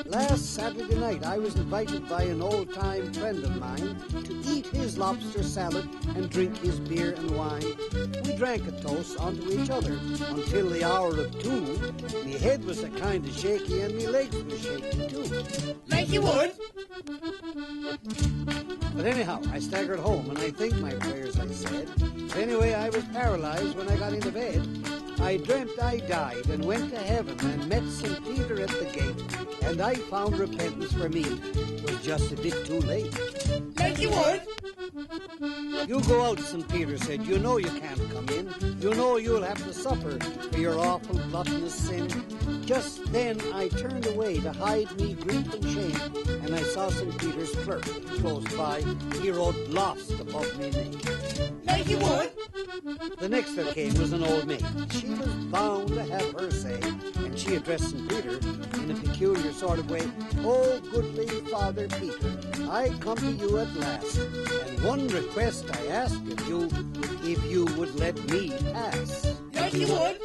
Last Saturday night, I was invited by an old-time friend of mine to eat his lobster salad and drink his beer and wine. We drank a toast onto each other until the hour of 2. Me head was a kind of shaky and me legs were shaky too. Like you would? But anyhow, I staggered home and I think my prayers, I said. But anyway, I was paralyzed when I got into bed. I dreamt I died and went to heaven and met St. Peter at the gate, and I found repentance for me. It was just a bit too late. Like you would? You go out, St. Peter said. You know you can't come in. You know you'll have to suffer for your awful gluttonous sin. Just then I turned away to hide me grief and shame, and I saw St. Peter's clerk close by. He wrote "lost" above me name. Like you would? The next that came was an old maid. She was bound to have her say, and she addressed St. Peter in a peculiar sort of way. "Oh, goodly Father Peter, I come to you at last, and one request I ask of you, if you would let me pass." Like you would?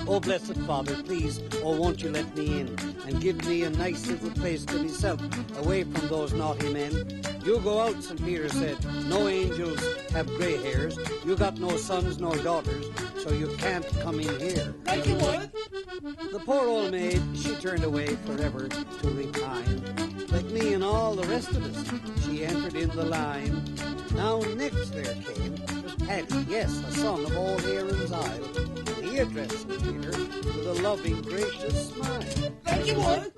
"Oh, blessed Father, please, oh, won't you let me in, and give me a nice little place to myself, away from those naughty men." "You go out," St. Peter said. "No angels have gray hairs. You got no sons nor daughters, so you can't come in here." Like you would? The poor old maid, she turned away forever to repine. Like me and all the rest of us, she entered in the line. Now next there came was Paddy, yes, a son of old Aaron's Isle. And he addressed St. Peter with a loving, gracious smile. Like you would?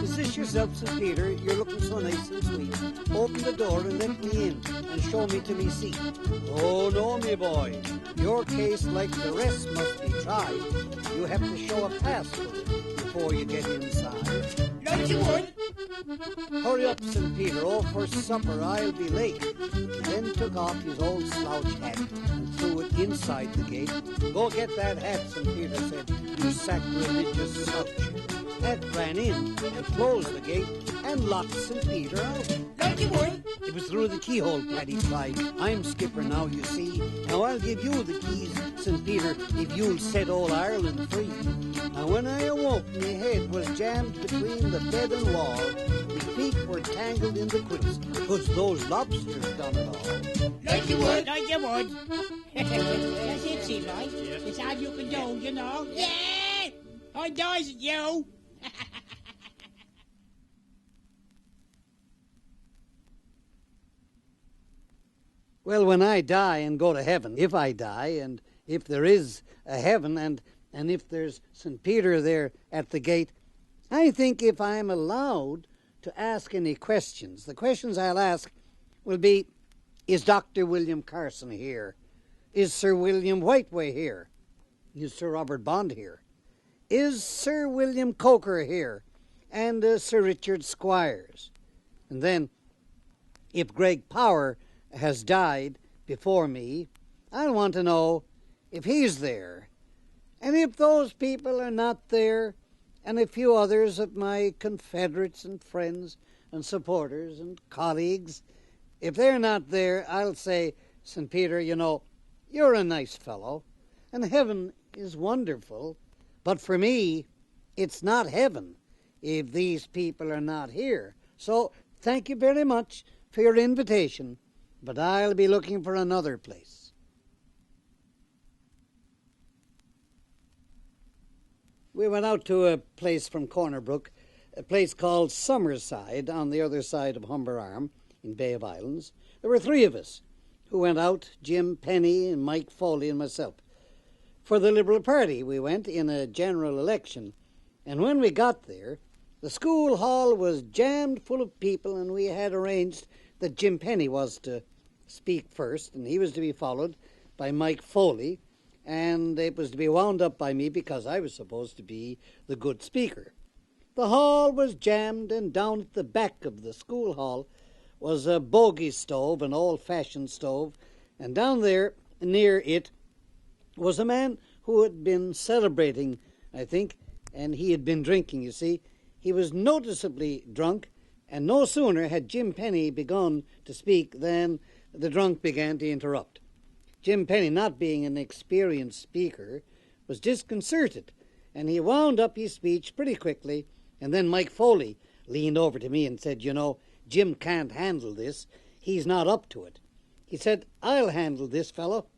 "Is this yourself, St. Peter? You're looking so nice and sweet. Open the door and let me in, and show me to me seat." "Oh, no, me boy. Your case, like the rest, must be tried. You have to show a pass for it before you get inside." Like you would? "Hurry up, St. Peter. Oh, for supper, I'll be late." He then took off his old slouch hat and threw it inside the gate. "Go get that hat," St. Peter said, "you sacrilegious slouch." Pat ran in and closed the gate and locked St. Peter out. Like you would? It was through the keyhole, Paddy cried. "I'm skipper now, you see. Now I'll give you the keys, St. Peter, if you'll set old Ireland free." Now when I awoke, me head was jammed between the bed and wall. Me feet were tangled in the quilts, 'cause those lobsters done it all. Like you would? Like you would. That's it, see, right? It's all you can do, you know. Yeah! I dies at you. Well, when I die and go to heaven, if I die, and if there is a heaven, and if there's St. Peter there at the gate, I think if I'm allowed to ask any questions, the questions I'll ask will be, is Dr. William Carson here? Is Sir William Whiteway here? Is Sir Robert Bond here? Is Sir William Coker here? And Sir Richard Squires? And then, if Greg Power has died before me, I'll want to know if he's there. And if those people are not there, and a few others of my Confederates and friends and supporters and colleagues, if they're not there, I'll say, "St. Peter, you know, you're a nice fellow, and heaven is wonderful, but for me, it's not heaven if these people are not here. So thank you very much for your invitation, but I'll be looking for another place." We went out to a place from Corner Brook, a place called Summerside on the other side of Humber Arm in Bay of Islands. There were 3 of us who went out, Jim Penny and Mike Foley and myself. For the Liberal Party we went in a general election, and when we got there, the school hall was jammed full of people, and we had arranged that Jim Penny was to speak first, and he was to be followed by Mike Foley, and it was to be wound up by me because I was supposed to be the good speaker. The hall was jammed, and down at the back of the school hall was a bogey stove, an old-fashioned stove, and down there, near it, was a man who had been celebrating, I think, and he had been drinking, you see. He was noticeably drunk, and no sooner had Jim Penny begun to speak than the drunk began to interrupt. Jim Penny, not being an experienced speaker, was disconcerted, and he wound up his speech pretty quickly, and then Mike Foley leaned over to me and said, "You know, Jim can't handle this. He's not up to it." He said, "I'll handle this fellow."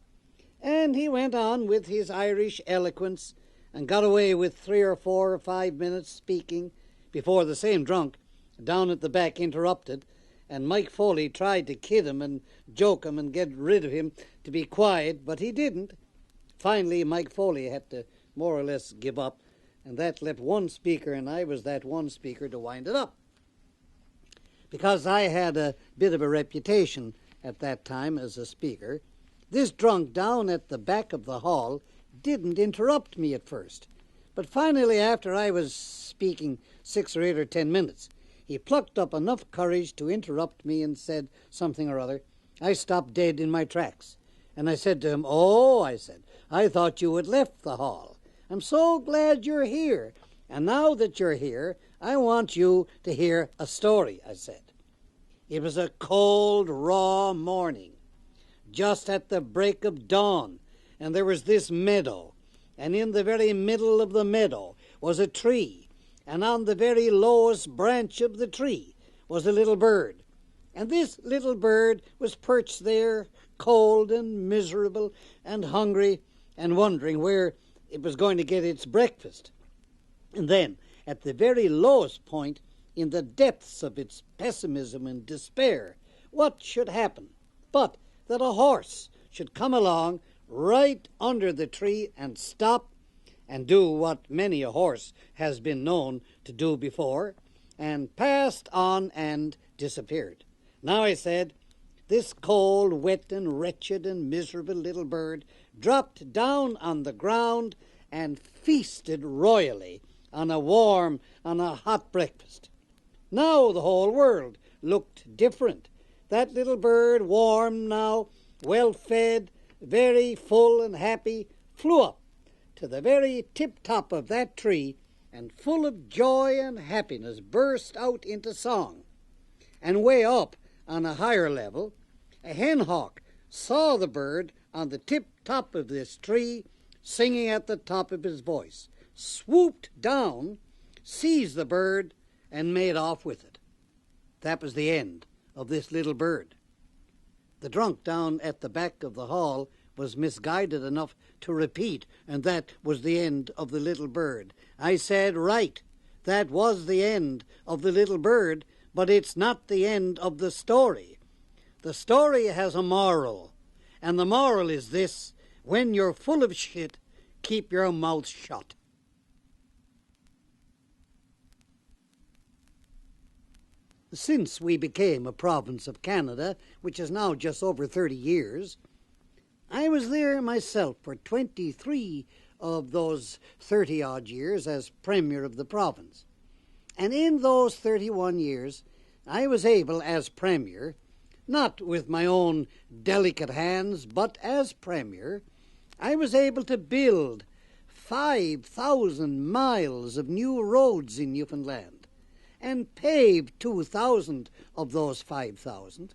And he went on with his Irish eloquence and got away with 3 or 4 or 5 minutes speaking before the same drunk down at the back interrupted, and Mike Foley tried to kid him and joke him and get rid of him to be quiet, but he didn't. Finally, Mike Foley had to more or less give up, and that left one speaker, and I was that one speaker to wind it up. Because I had a bit of a reputation at that time as a speaker, this drunk down at the back of the hall didn't interrupt me at first. But finally, after I was speaking 6 or 8 or 10 minutes, he plucked up enough courage to interrupt me and said something or other. I stopped dead in my tracks. And I said to him, "Oh," I said, "I thought you had left the hall. I'm so glad you're here. And now that you're here, I want you to hear a story," I said. It was a cold, raw morning, just at the break of dawn, and there was this meadow, and in the very middle of the meadow was a tree, and on the very lowest branch of the tree was a little bird. And this little bird was perched there, cold and miserable and hungry, and wondering where it was going to get its breakfast. And then, at the very lowest point, in the depths of its pessimism and despair, what should happen but that a horse should come along right under the tree and stop and do what many a horse has been known to do before, and passed on and disappeared. Now, I said, this cold, wet, and wretched and miserable little bird dropped down on the ground and feasted royally on a hot breakfast. Now the whole world looked different. That little bird, warm now, well-fed, very full and happy, flew up to the very tip-top of that tree and full of joy and happiness burst out into song. And way up on a higher level, a hen hawk saw the bird on the tip-top of this tree singing at the top of his voice, swooped down, seized the bird, and made off with it. That was the end of this little bird. The drunk down at the back of the hall was misguided enough to repeat, and that was the end of the little bird. I said, right, that was the end of the little bird, but it's not the end of the story. The story has a moral, and the moral is this: when you're full of shit, keep your mouth shut. Since we became a province of Canada, which is now just over 30 years, I was there myself for 23 of those 30-odd years as Premier of the province. And in those 31 years, I was able, as Premier, not with my own delicate hands, but as Premier, I was able to build 5,000 miles of new roads in Newfoundland and pave 2,000 of those 5,000.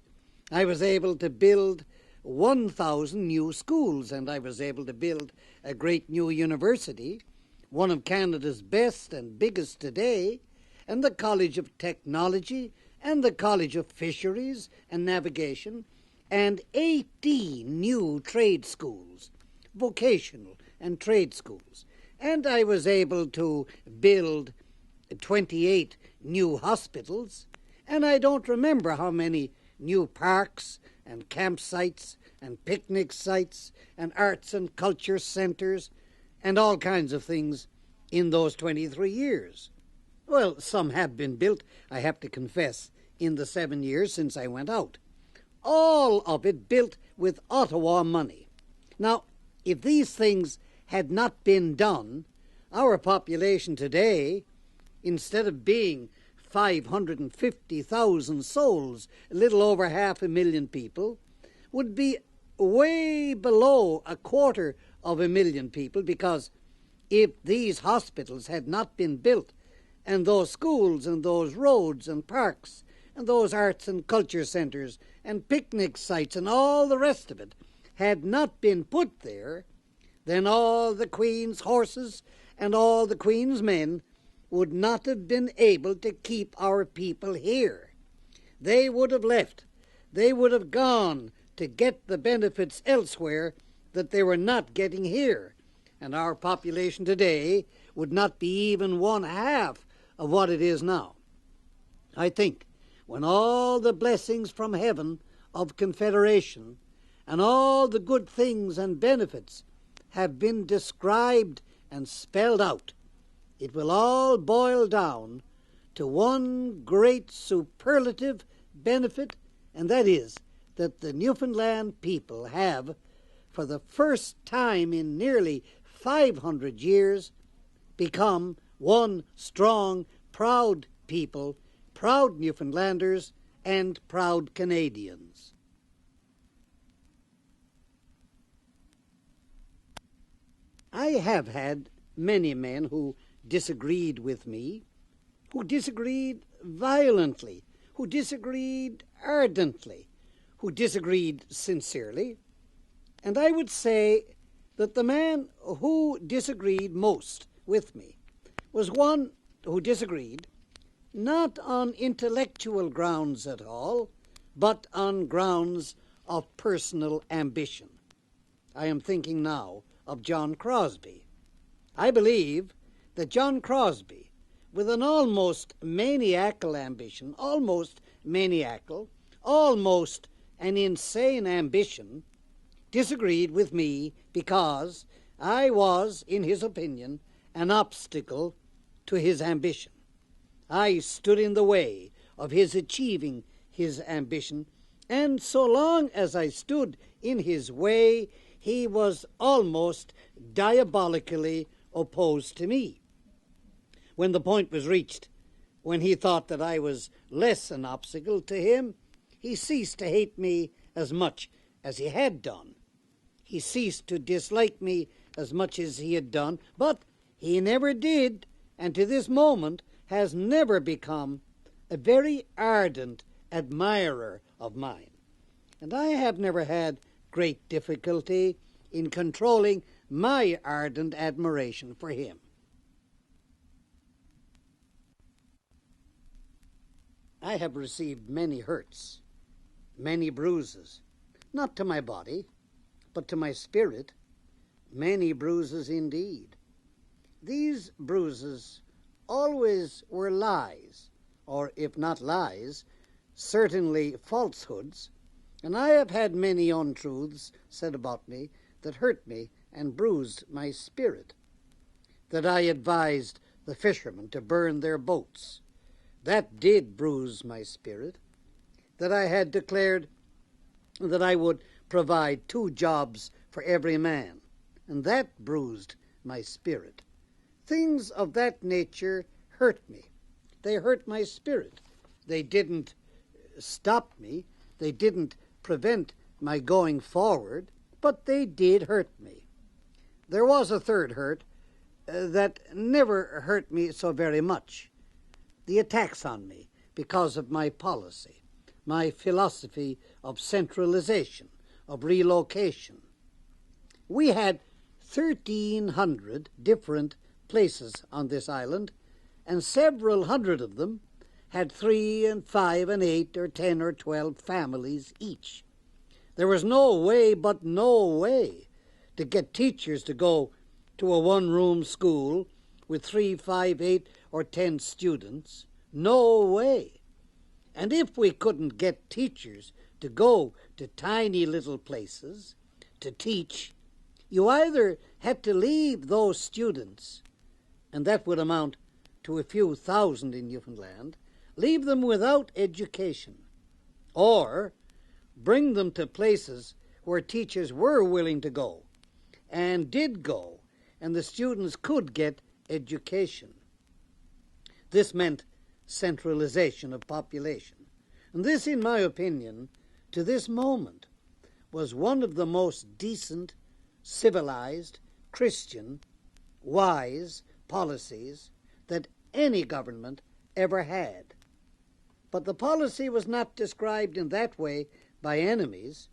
I was able to build 1,000 new schools, and I was able to build a great new university, one of Canada's best and biggest today, and the College of Technology, and the College of Fisheries and Navigation, and 18 new trade schools, vocational and trade schools. And I was able to build 28 new hospitals, and I don't remember how many new parks and campsites and picnic sites and arts and culture centres and all kinds of things in those 23 years. Well, some have been built, I have to confess, in the 7 years since I went out. All of it built with Ottawa money. Now, if these things had not been done, our population today, instead of being 550,000 souls, a little over 500,000 people, would be way below 250,000 people, because if these hospitals had not been built, and those schools and those roads and parks and those arts and culture centres and picnic sites and all the rest of it had not been put there, then all the Queen's horses and all the Queen's men would not have been able to keep our people here. They would have left. They would have gone to get the benefits elsewhere that they were not getting here. And our population today would not be even one half of what it is now. I think when all the blessings from heaven of Confederation and all the good things and benefits have been described and spelled out, it will all boil down to one great superlative benefit, and that is that the Newfoundland people have, for the first time in nearly 500 years, become one strong, proud people, proud Newfoundlanders and proud Canadians. I have had many men who disagreed with me, who disagreed violently, who disagreed ardently, who disagreed sincerely, and I would say that the man who disagreed most with me was one who disagreed not on intellectual grounds at all, but on grounds of personal ambition. I am thinking now of John Crosby. I believe that John Crosby, with an almost maniacal ambition, almost an insane ambition, disagreed with me because I was, in his opinion, an obstacle to his ambition. I stood in the way of his achieving his ambition, and so long as I stood in his way, he was almost diabolically opposed to me. When the point was reached, when he thought that I was less an obstacle to him, he ceased to hate me as much as he had done. He ceased to dislike me as much as he had done, but he never did, and to this moment has never become a very ardent admirer of mine. And I have never had great difficulty in controlling my ardent admiration for him. I have received many hurts, many bruises, not to my body, but to my spirit, many bruises indeed. These bruises always were lies, or if not lies, certainly falsehoods, and I have had many untruths said about me that hurt me and bruised my spirit. That I advised the fishermen to burn their boats, that did bruise my spirit. That I had declared that I would provide 2 jobs for every man, and that bruised my spirit. Things of that nature hurt me. They hurt my spirit. They didn't stop me. They didn't prevent my going forward, but they did hurt me. There was a third hurt that never hurt me so very much. The attacks on me because of my policy, my philosophy of centralization, of relocation. We had 1,300 different places on this island, and several hundred of them had 3 and 5 and 8 or 10 or 12 families each. There was no way to get teachers to go to a one-room school with 3, 5, 8, or 10 students. No way. And if we couldn't get teachers to go to tiny little places to teach, you either had to leave those students, and that would amount to a few thousand in Newfoundland, leave them without education, or bring them to places where teachers were willing to go and did go, and the students could get education. This meant centralization of population. And this, in my opinion, to this moment, was one of the most decent, civilized, Christian, wise policies that any government ever had. But the policy was not described in that way by enemies,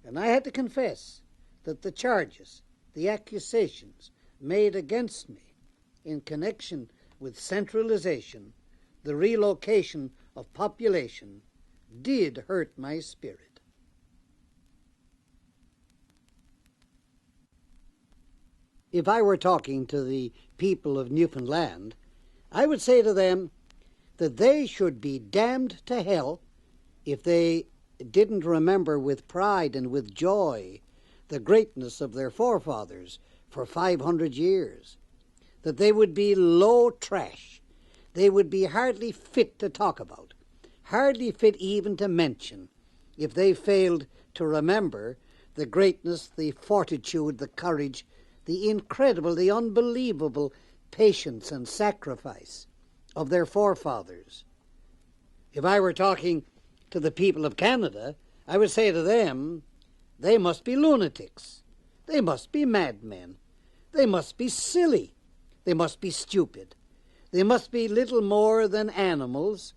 and I had to confess that the charges the accusations made against me in connection with centralization, the relocation of population, did hurt my spirit. If I were talking to the people of Newfoundland, I would say to them that they should be damned to hell if they didn't remember with pride and with joy the greatness of their forefathers for 500 years, that they would be low trash, they would be hardly fit to talk about, hardly fit even to mention, if they failed to remember the greatness, the fortitude, the courage, the incredible, the unbelievable patience and sacrifice of their forefathers. If I were talking to the people of Canada, I would say to them, they must be lunatics, they must be madmen, they must be silly, they must be stupid, they must be little more than animals,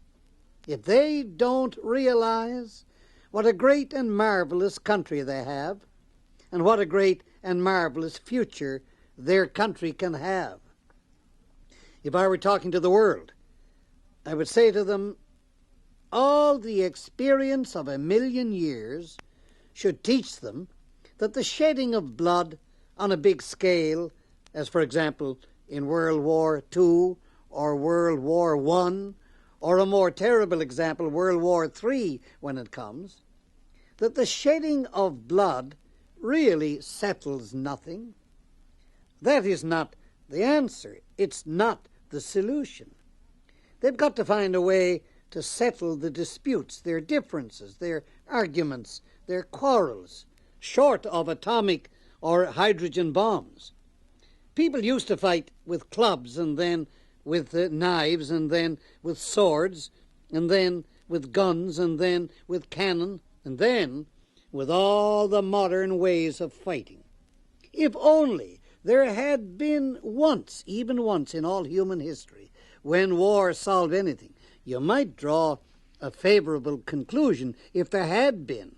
if they don't realize what a great and marvelous country they have, and what a great and marvelous future their country can have. If I were talking to the world, I would say to them, all the experience of 1,000,000 years should teach them that the shedding of blood on a big scale, as for example in World War II or World War I, or a more terrible example, World War III, when it comes, that the shedding of blood really settles nothing. That is not the answer. It's not the solution. They've got to find a way to settle the disputes, their differences, their arguments, their quarrels, short of atomic or hydrogen bombs. People used to fight with clubs, and then with knives, and then with swords, and then with guns, and then with cannon, and then with all the modern ways of fighting. If only there had been once, even once in all human history, when war solved anything, you might draw a favorable conclusion if there had been.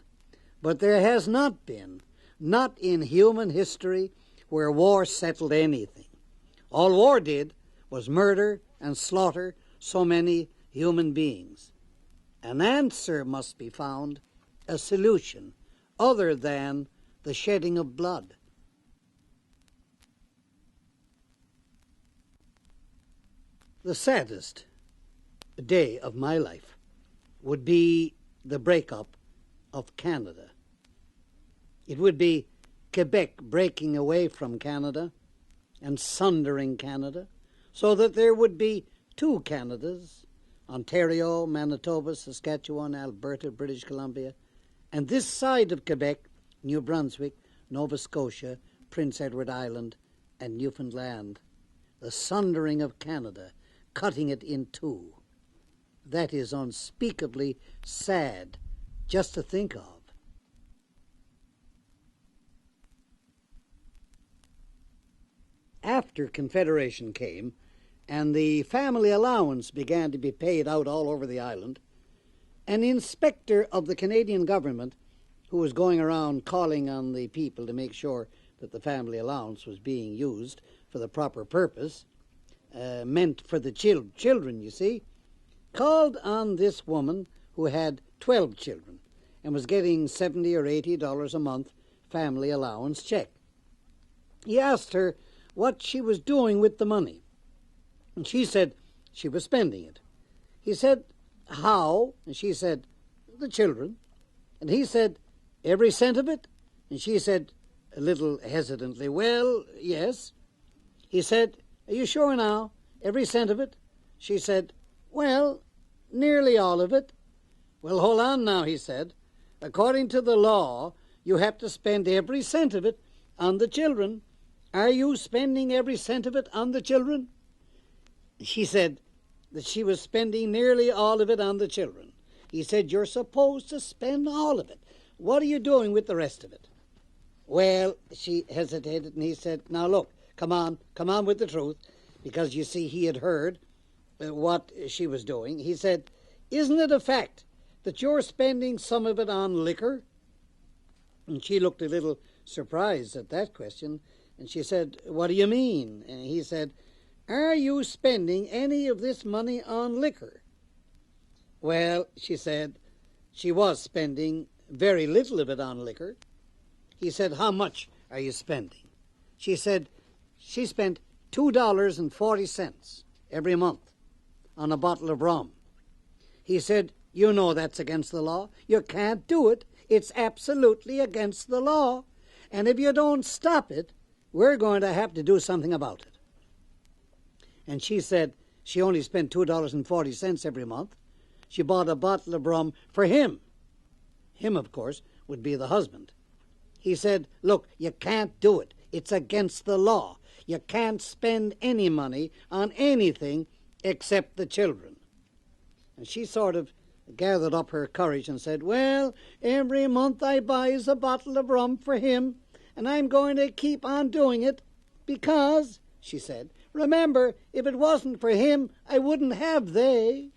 But there has not been, not in human history where war settled anything. All war did was murder and slaughter so many human beings. An answer must be found, a solution, other than the shedding of blood. The saddest day of my life would be the breakup of Canada. It would be Quebec breaking away from Canada and sundering Canada, so that there would be two Canadas, Ontario, Manitoba, Saskatchewan, Alberta, British Columbia, and this side of Quebec, New Brunswick, Nova Scotia, Prince Edward Island, and Newfoundland. The sundering of Canada, cutting it in two. That is unspeakably sad just to think of. After Confederation came, and the family allowance began to be paid out all over the island, an inspector of the Canadian government, who was going around calling on the people to make sure that the family allowance was being used for the proper purpose, meant for the children, you see, called on this woman who had 12 children and was getting $70 or $80 a month family allowance check. He asked her what she was doing with the money, and she said she was spending it. He said, how? And she said, the children. And he said, every cent of it? And she said, a little hesitantly, well, yes. He said, are you sure now? Every cent of it? She said, well, nearly all of it. Well, hold on now, he said. According to the law, you have to spend every cent of it on the children. Are you spending every cent of it on the children? She said that she was spending nearly all of it on the children. He said, you're supposed to spend all of it. What are you doing with the rest of it? Well, she hesitated, and he said, now look, come on with the truth, because you see he had heard what she was doing. He said, isn't it a fact that you're spending some of it on liquor? And she looked a little surprised at that question, And she said, "What do you mean?" And he said, "Are you spending any of this money on liquor?" Well, she said, she was spending very little of it on liquor. He said, "How much are you spending?" She said she spent $2.40 every month on a bottle of rum. He said, "You know that's against the law. You can't do it. It's absolutely against the law. And if you don't stop it, we're going to have to do something about it." And she said she only spent $2.40 every month. She bought a bottle of rum for him. Him, of course, would be the husband. He said, "Look, you can't do it. It's against the law. You can't spend any money on anything except the children." And she sort of gathered up her courage and said, "Well, every month I buys a bottle of rum for him, and I'm going to keep on doing it because," she said, "remember, if it wasn't for him, I wouldn't have they."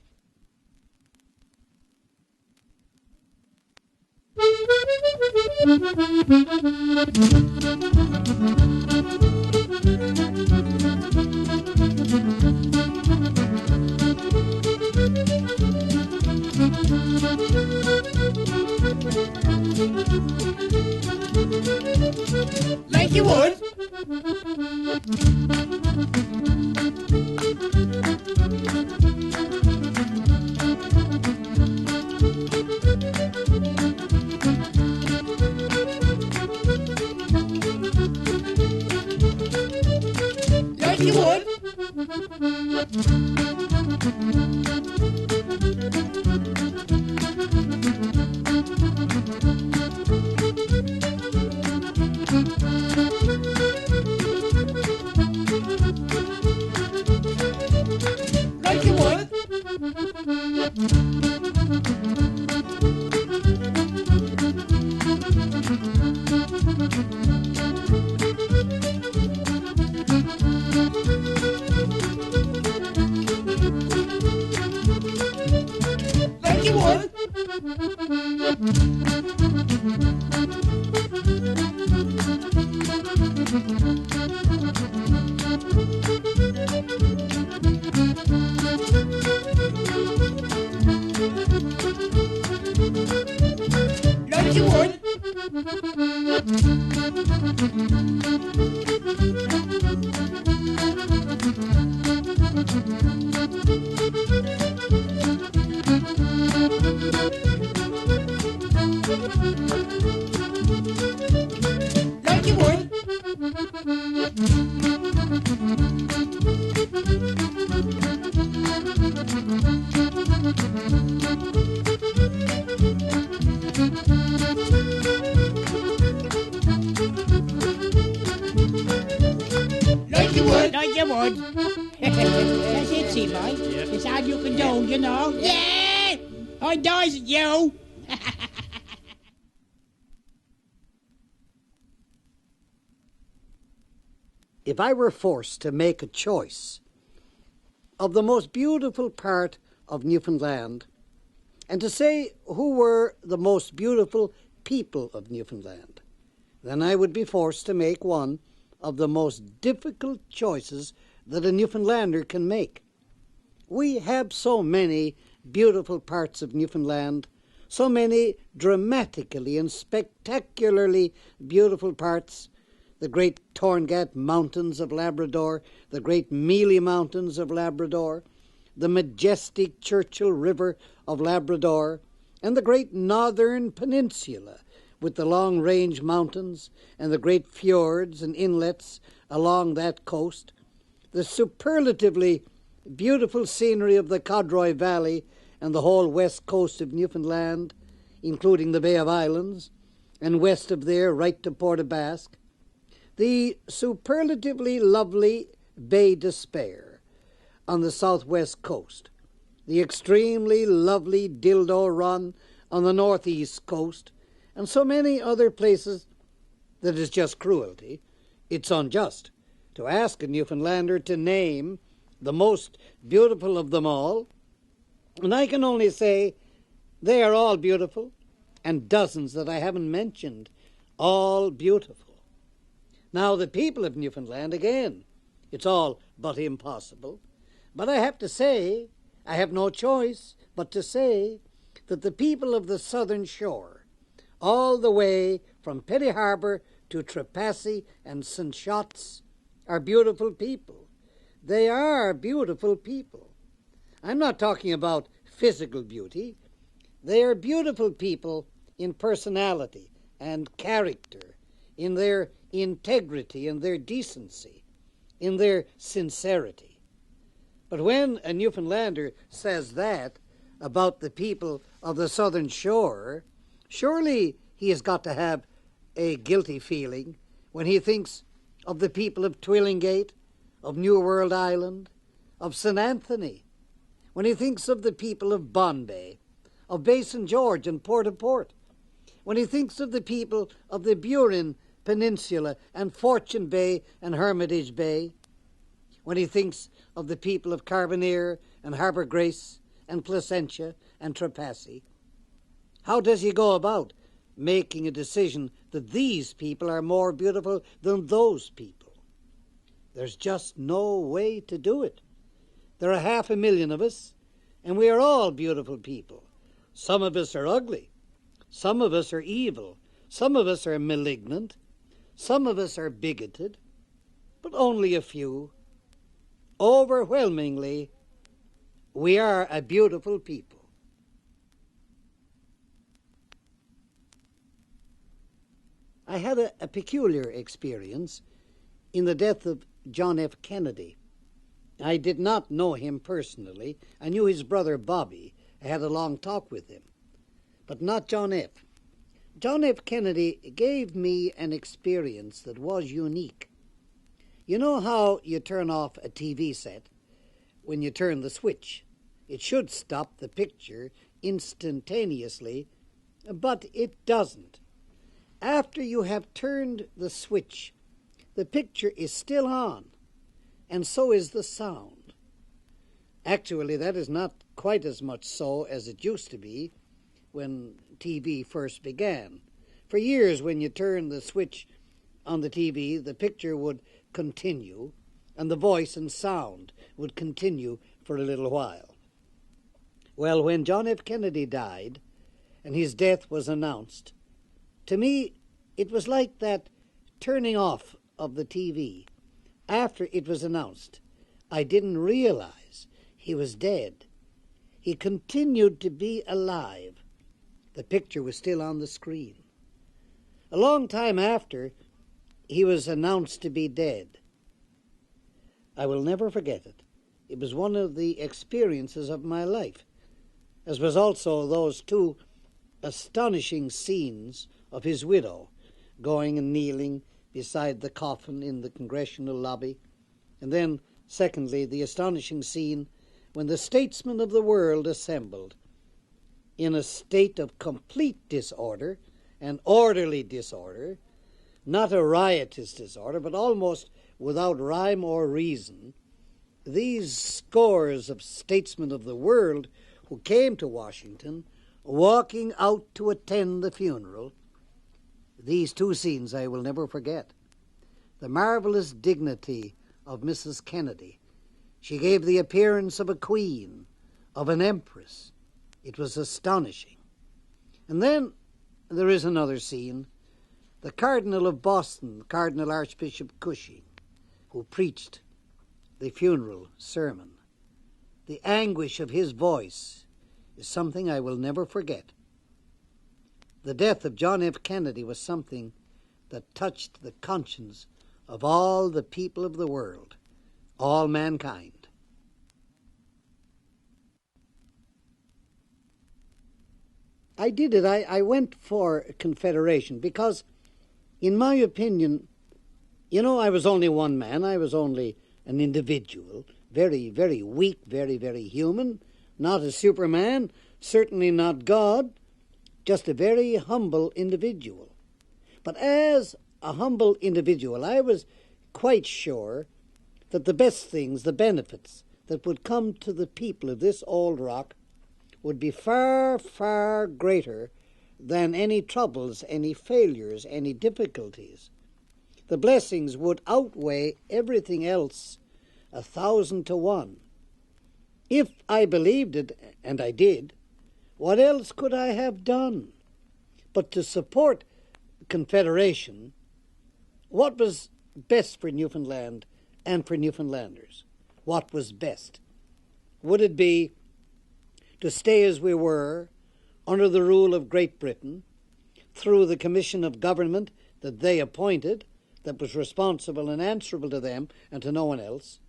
Like you would. Like you would. Like you would. Like you would. Like you would. Like you would. Like you would. Like you would. That's it, see, boy. It's all you can do, you know. Yeah! I dies at you. If I were forced to make a choice of the most beautiful part of Newfoundland and to say who were the most beautiful people of Newfoundland, then I would be forced to make one of the most difficult choices that a Newfoundlander can make. We have so many beautiful parts of Newfoundland, so many dramatically and spectacularly beautiful parts: the great Torngat Mountains of Labrador, the great Mealy Mountains of Labrador, the majestic Churchill River of Labrador, and the great Northern Peninsula with the long-range mountains and the great fjords and inlets along that coast, the superlatively beautiful scenery of the Codroy Valley and the whole west coast of Newfoundland, including the Bay of Islands, and west of there right to Port aux Basques, the superlatively lovely Bay d'Espoir on the southwest coast, the extremely lovely Dildo Run on the northeast coast, and so many other places that is just cruelty. It's unjust to ask a Newfoundlander to name the most beautiful of them all, and I can only say they are all beautiful, and dozens that I haven't mentioned, all beautiful. Now, the people of Newfoundland, again, it's all but impossible. But I have to say, I have no choice but to say that the people of the southern shore, all the way from Petty Harbour to Trepassey and St. Shots, are beautiful people. They are beautiful people. I'm not talking about physical beauty. They are beautiful people in personality and character, in their integrity, in their decency, in their sincerity. But when a Newfoundlander says that about the people of the southern shore, surely he has got to have a guilty feeling when he thinks of the people of Twillingate, of New World Island, of St. Anthony, when he thinks of the people of Bombay, of Bay St. George and Port-au-Port, when he thinks of the people of the Burin Peninsula and Fortune Bay and Hermitage Bay, when he thinks of the people of Carbonear and Harbour Grace and Placentia and Trepassey, how does he go about making a decision that these people are more beautiful than those people? There's just no way to do it. There are 500,000 of us, and we are all beautiful people. Some of us are ugly. Some of us are evil. Some of us are malignant. Some of us are bigoted, but only a few. Overwhelmingly, we are a beautiful people. I had a peculiar experience in the death of John F. Kennedy. I did not know him personally. I knew his brother Bobby. I had a long talk with him, but not John F. John F. Kennedy gave me an experience that was unique. You know how you turn off a TV set when you turn the switch? It should stop the picture instantaneously, but it doesn't. After you have turned the switch, the picture is still on, and so is the sound. Actually, that is not quite as much so as it used to be when TV first began. For years, when you turned the switch on the TV, the picture would continue, and the voice and sound would continue for a little while. Well, when John F. Kennedy died, and his death was announced, to me, it was like that turning off of the TV. After it was announced, I didn't realize he was dead. He continued to be alive. The picture was still on the screen. A long time after, he was announced to be dead. I will never forget it. It was one of the experiences of my life, as was also those two astonishing scenes of his widow going and kneeling beside the coffin in the congressional lobby, and then, secondly, the astonishing scene when the statesmen of the world assembled in a state of complete disorder and orderly disorder, not a riotous disorder, but almost without rhyme or reason. These scores of statesmen of the world who came to Washington, walking out to attend the funeral, these two scenes I will never forget. The marvelous dignity of Mrs. Kennedy. She gave the appearance of a queen, of an empress. It was astonishing. And then there is another scene. The Cardinal of Boston, Cardinal Archbishop Cushing, who preached the funeral sermon. The anguish of his voice is something I will never forget. The death of John F. Kennedy was something that touched the conscience of all the people of the world, all mankind. I did it. I went for Confederation because, in my opinion, I was only one man. I was only an individual, very, very weak, very, very human, not a Superman, certainly not God, just a very humble individual. But as a humble individual, I was quite sure that the best things, the benefits that would come to the people of this old rock would be far, far greater than any troubles, any failures, any difficulties the blessings would outweigh everything else 1,000 to 1. If I believed it, and I did, what else could I have done but to support Confederation? What was best for Newfoundland and for Newfoundlanders? What was best? Would it be to stay as we were, under the rule of Great Britain, through the commission of government that they appointed, that was responsible and answerable to them and to no one else?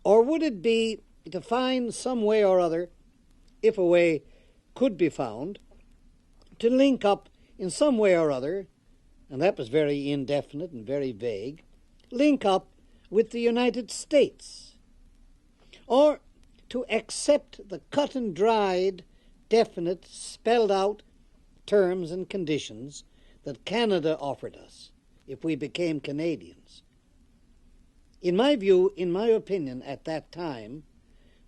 Or would it be to find some way or other, if a way could be found, to link up in some way or other, and that was very indefinite and very vague, link up with the United States? Or to accept the cut-and-dried, definite, spelled-out terms and conditions that Canada offered us if we became Canadians? In my view, in my opinion, at that time,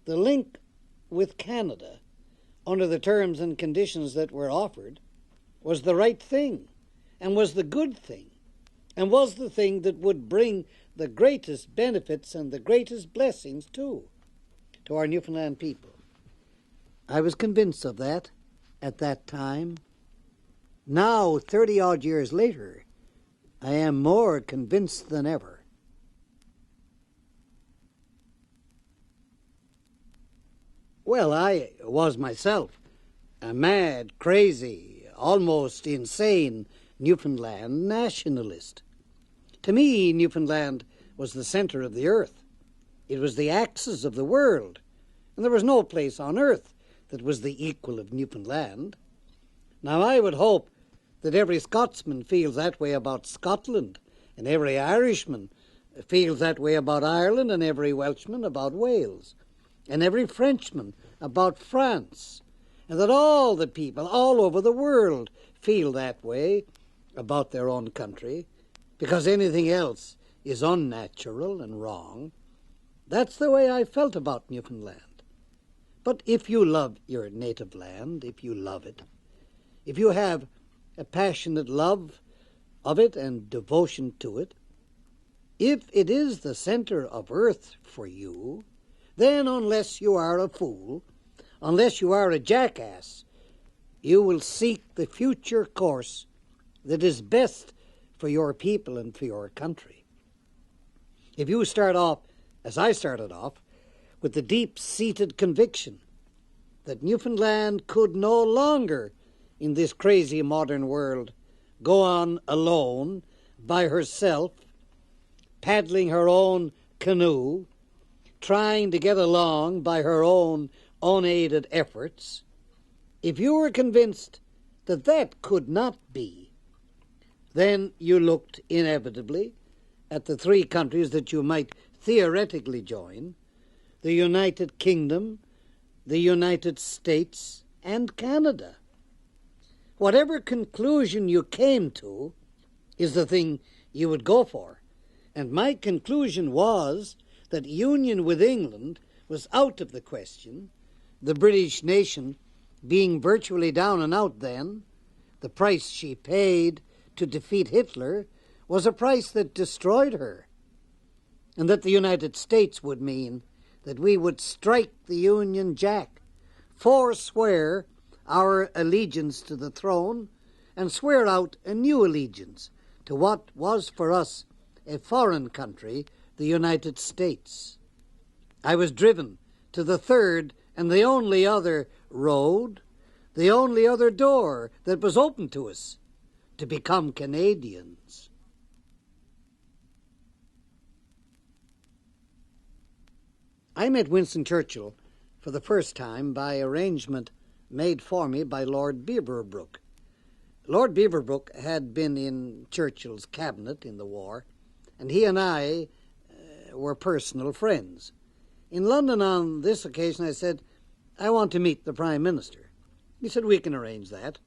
the link with Canada under the terms and conditions that were offered was the right thing, and was the good thing, and was the thing that would bring the greatest benefits and the greatest blessings to our Newfoundland people. I was convinced of that at that time. Now, 30-odd years later, I am more convinced than ever. Well, I was myself a mad, crazy, almost insane Newfoundland nationalist. To me, Newfoundland was the center of the earth. It was the axis of the world, and there was no place on earth that was the equal of Newfoundland. Now, I would hope that every Scotsman feels that way about Scotland, and every Irishman feels that way about Ireland, and every Welshman about Wales, and every Frenchman about France, and that all the people all over the world feel that way about their own country, because anything else is unnatural and wrong. That's the way I felt about Newfoundland. But if you love your native land, if you love it, if you have a passionate love of it and devotion to it, if it is the center of earth for you, then unless you are a fool, unless you are a jackass, you will seek the future course that is best for your people and for your country. If you start off, as I started off, with the deep-seated conviction that Newfoundland could no longer, in this crazy modern world, go on alone, by herself, paddling her own canoe, trying to get along by her own unaided efforts, if you were convinced that that could not be, then you looked inevitably at the three countries that you might theoretically join: the United Kingdom, the United States, and Canada. Whatever conclusion you came to is the thing you would go for. And my conclusion was that union with England was out of the question, the British nation being virtually down and out then. The price she paid to defeat Hitler was a price that destroyed her, and that the United States would mean that we would strike the Union Jack, forswear our allegiance to the throne, and swear out a new allegiance to what was for us a foreign country, the United States. I was driven to the third and the only other road, the only other door that was open to us, to become Canadians. I met Winston Churchill for the first time by arrangement made for me by Lord Beaverbrook. Lord Beaverbrook had been in Churchill's cabinet in the war, and he and I were personal friends. In London on this occasion I said, "I want to meet the Prime Minister." He said, "We can arrange that."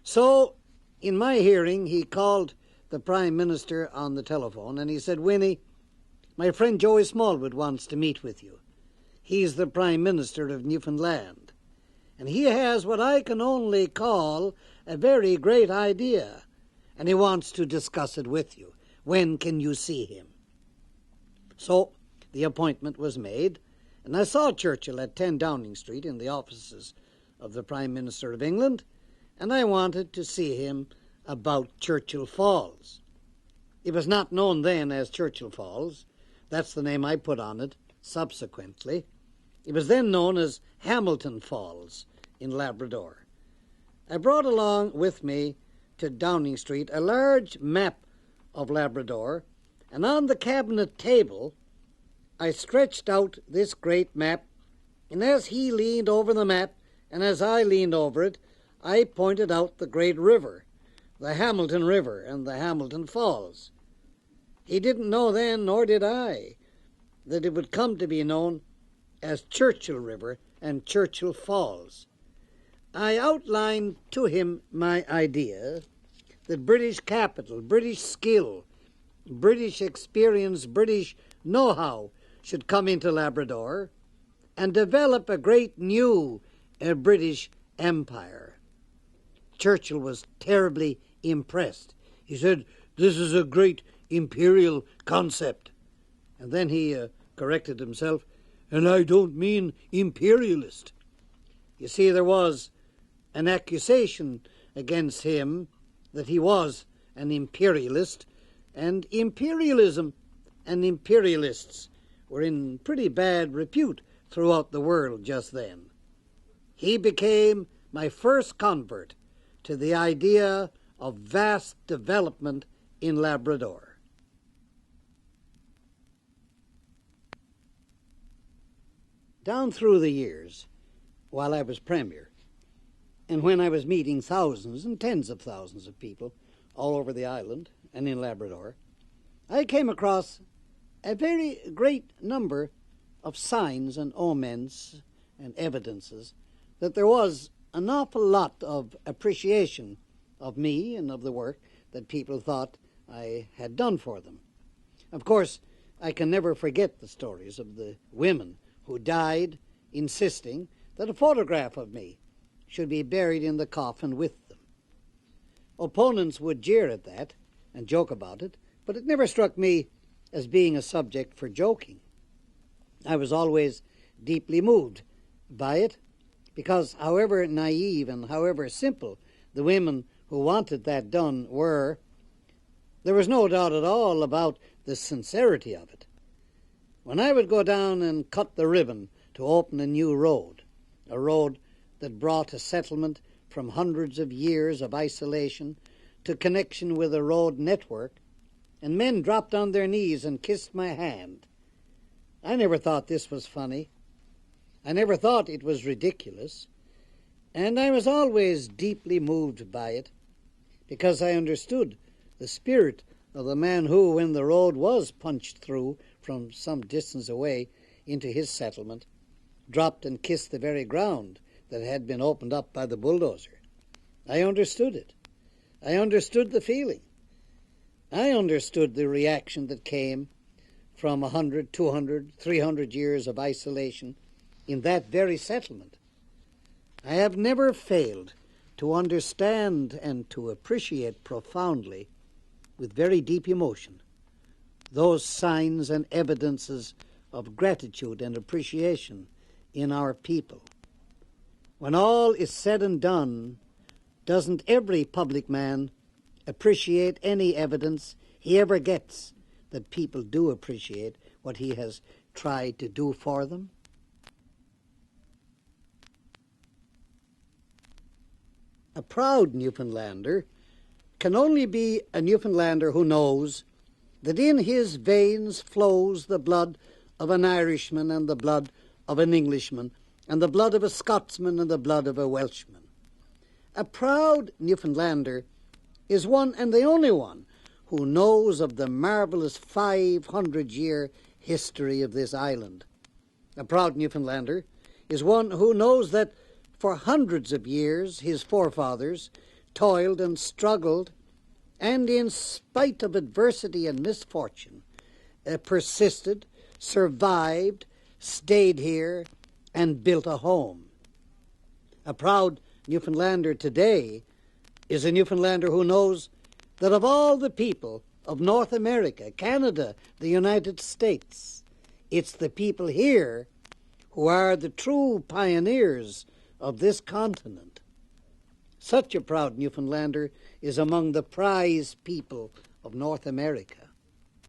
So, in my hearing, he called the Prime Minister on the telephone, and he said, "Winnie, my friend Joey Smallwood wants to meet with you. He's the Prime Minister of Newfoundland, and he has what I can only call a very great idea, and he wants to discuss it with you. When can you see him? So the appointment was made, and I saw Churchill at 10 Downing Street in the offices of the Prime Minister of England, and I wanted to see him about Churchill Falls. It was not known then as Churchill Falls. That's the name I put on it subsequently. It was then known as Hamilton Falls in Labrador. I brought along with me to Downing Street a large map of Labrador, and on the cabinet table I stretched out this great map, and as he leaned over the map and as I leaned over it, I pointed out the great river, the Hamilton River and the Hamilton Falls. He didn't know then, nor did I, that it would come to be known as Churchill River and Churchill Falls. I outlined to him my idea that British capital, British skill, British experience, British know-how should come into Labrador and develop a great new British empire. Churchill was terribly impressed. He said, "This is a great imperial concept." And then he corrected himself, "And I don't mean imperialist." You see, there was an accusation against him that he was an imperialist, and imperialism and imperialists were in pretty bad repute throughout the world just then. He became my first convert to the idea of vast development in Labrador. Down through the years, while I was Premier, and when I was meeting thousands and tens of thousands of people all over the island and in Labrador, I came across a very great number of signs and omens and evidences that there was an awful lot of appreciation of me and of the work that people thought I had done for them. Of course, I can never forget the stories of the women who died insisting that a photograph of me should be buried in the coffin with them. Opponents would jeer at that and joke about it, but it never struck me as being a subject for joking. I was always deeply moved by it, because however naive and however simple the women who wanted that done were, there was no doubt at all about the sincerity of it. When I would go down and cut the ribbon to open a new road, a road that brought a settlement from hundreds of years of isolation to connection with a road network, and men dropped on their knees and kissed my hand, I never thought this was funny. I never thought it was ridiculous, and I was always deeply moved by it, because I understood the spirit of the man who, when the road was punched through from some distance away into his settlement, dropped and kissed the very ground that had been opened up by the bulldozer. I understood it. I understood the feeling. I understood the reaction that came from 100, 200, 300 years of isolation in that very settlement. I have never failed to understand and to appreciate profoundly, with very deep emotion, those signs and evidences of gratitude and appreciation in our people. When all is said and done, doesn't every public man appreciate any evidence he ever gets that people do appreciate what he has tried to do for them? A proud Newfoundlander can only be a Newfoundlander who knows that in his veins flows the blood of an Irishman and the blood of an Englishman and the blood of a Scotsman and the blood of a Welshman. A proud Newfoundlander is one and the only one who knows of the marvelous 500-year history of this island. A proud Newfoundlander is one who knows that for hundreds of years his forefathers toiled and struggled, and in spite of adversity and misfortune, persisted, survived, stayed here, and built a home. A proud Newfoundlander today is a Newfoundlander who knows that of all the people of North America, Canada, the United States. It's the people here who are the true pioneers of this continent. Such a proud Newfoundlander is among the prize people of North America.